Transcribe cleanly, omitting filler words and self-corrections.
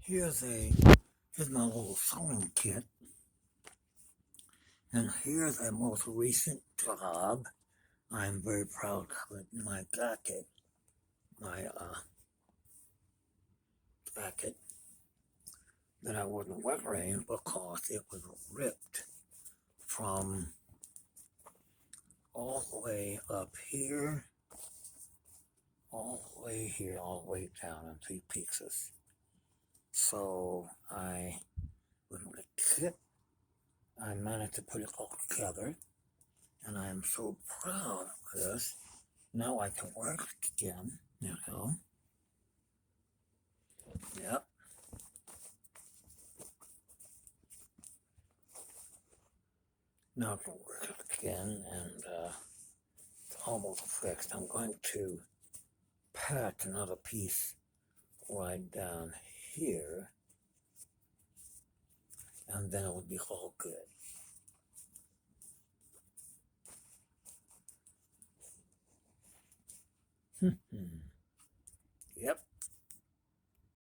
Here's my little sewing kit, and here's a most recent job. I'm very proud of it. My jacket, my jacket that I wasn't wearing because it was ripped from all the way up here, all the way here, all the way down in 3 pieces. So with the kit, I managed to put it all together, and I am so proud of this. Now I can work again, you know. Yep. Now I can work again, and it's almost fixed. I'm going to patch another piece right down here, and then it will be all good. Yep.